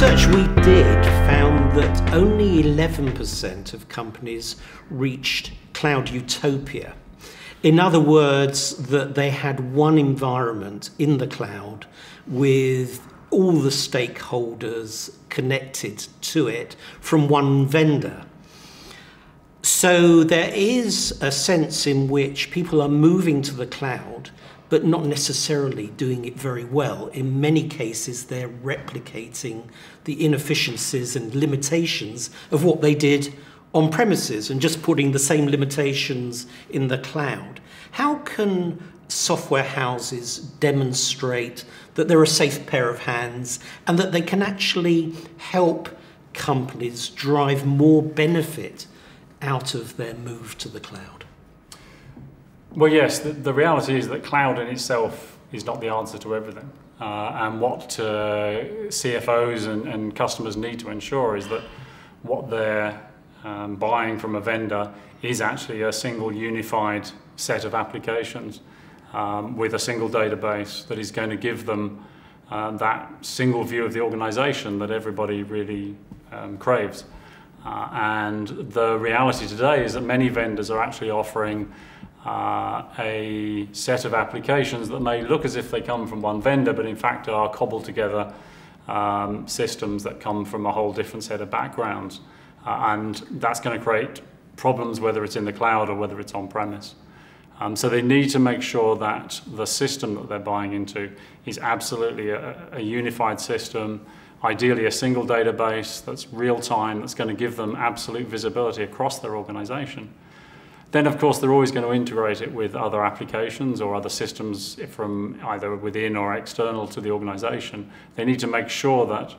research we did found that only 11% of companies reached cloud utopia. In other words, that they had one environment in the cloud with all the stakeholders connected to it from one vendor. So there is a sense in which people are moving to the cloud, but not necessarily doing it very well. In many cases, they're replicating the inefficiencies and limitations of what they did on premises and just putting the same limitations in the cloud. How can software houses demonstrate that they're a safe pair of hands and that they can actually help companies drive more benefit out of their move to the cloud? Well, yes, the reality is that cloud in itself is not the answer to everything. And what CFOs and customers need to ensure is that what they're buying from a vendor is actually a single unified set of applications with a single database that is going to give them that single view of the organization that everybody really craves. And the reality today is that many vendors are actually offering a set of applications that may look as if they come from one vendor, but in fact are cobbled together systems that come from a whole different set of backgrounds. And that's going to create problems whether it's in the cloud or whether it's on-premise. So they need to make sure that the system that they're buying into is absolutely a unified system, ideally a single database that's real-time, that's going to give them absolute visibility across their organization. Then, of course, they're always going to integrate it with other applications or other systems from either within or external to the organization. They need to make sure that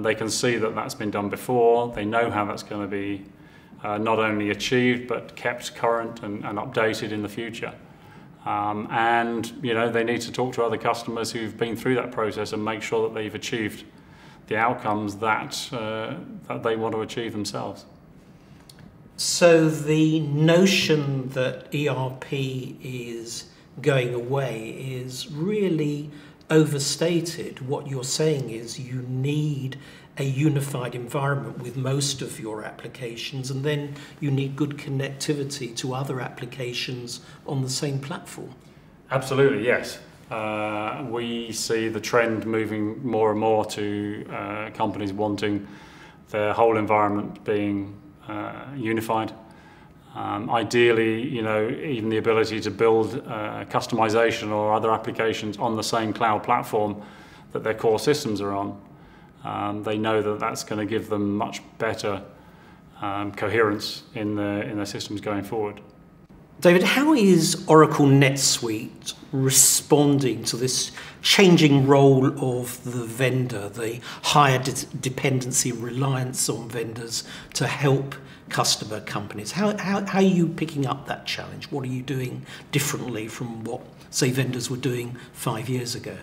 they can see that that's been done before. They know how that's going to be not only achieved, but kept current and updated in the future. And they need to talk to other customers who've been through that process and make sure that they've achieved the outcomes that they want to achieve themselves. So the notion that ERP is going away is really overstated. What you're saying is you need a unified environment with most of your applications, and then you need good connectivity to other applications on the same platform. Absolutely, yes. We see the trend moving more and more to companies wanting their whole environment being unified. Ideally, even the ability to build customization or other applications on the same cloud platform that their core systems are on. They know that that's going to give them much better coherence in their systems going forward. David, how is Oracle NetSuite responding to this changing role of the vendor, the higher dependency reliance on vendors to help customer companies? How are you picking up that challenge? What are you doing differently from what, say, vendors were doing 5 years ago?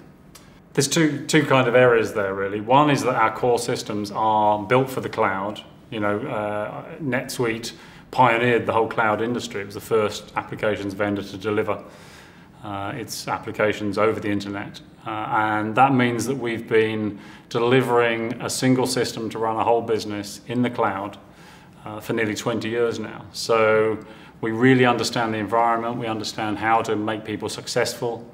There's two kind of areas there, really. One is that our core systems are built for the cloud. NetSuite pioneered the whole cloud industry. It was the first applications vendor to deliver its applications over the internet. And that means that we've been delivering a single system to run a whole business in the cloud for nearly 20 years now. So we really understand the environment, we understand how to make people successful.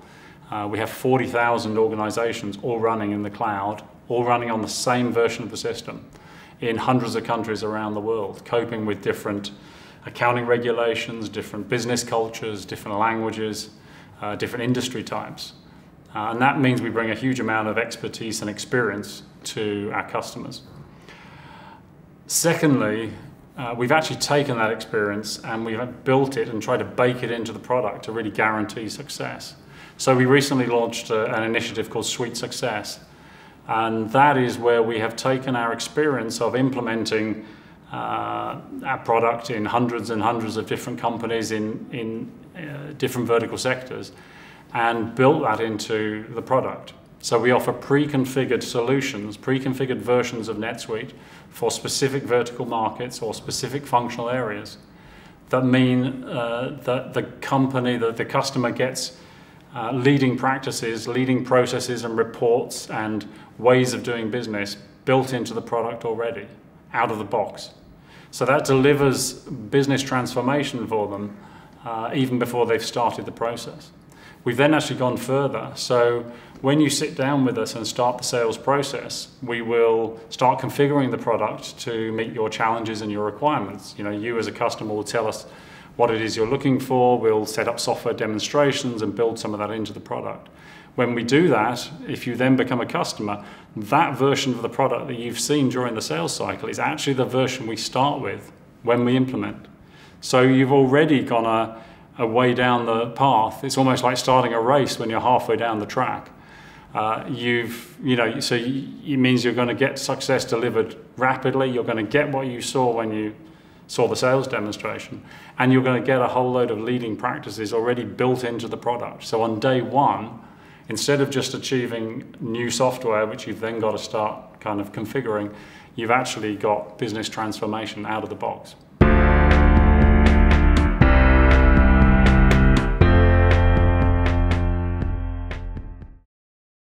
We have 40,000 organizations all running in the cloud, all running on the same version of the system in hundreds of countries around the world, coping with different accounting regulations, different business cultures, different languages, different industry types. And that means we bring a huge amount of expertise and experience to our customers. Secondly, we've actually taken that experience and we've built it and tried to bake it into the product to really guarantee success. So we recently launched an initiative called Suite Success. And that is where we have taken our experience of implementing our product in hundreds and hundreds of different companies in different vertical sectors and built that into the product. So we offer pre-configured solutions, pre-configured versions of NetSuite for specific vertical markets or specific functional areas that mean that the customer gets leading practices, leading processes and reports and ways of doing business built into the product already, out of the box. So that delivers business transformation for them even before they've started the process. We've then actually gone further. So when you sit down with us and start the sales process, we will start configuring the product to meet your challenges and your requirements. You know, you as a customer will tell us what it is you're looking for. We'll set up software demonstrations and build some of that into the product. When we do that, if you then become a customer, that version of the product that you've seen during the sales cycle is actually the version we start with when we implement. So you've already gone a way down the path. It's almost like starting a race when you're halfway down the track. So it means you're going to get success delivered rapidly. You're going to get what you saw when you saw the sales demonstration, and you're going to get a whole load of leading practices already built into the product. So on day one, instead of just achieving new software, which you've then got to start kind of configuring, you've actually got business transformation out of the box.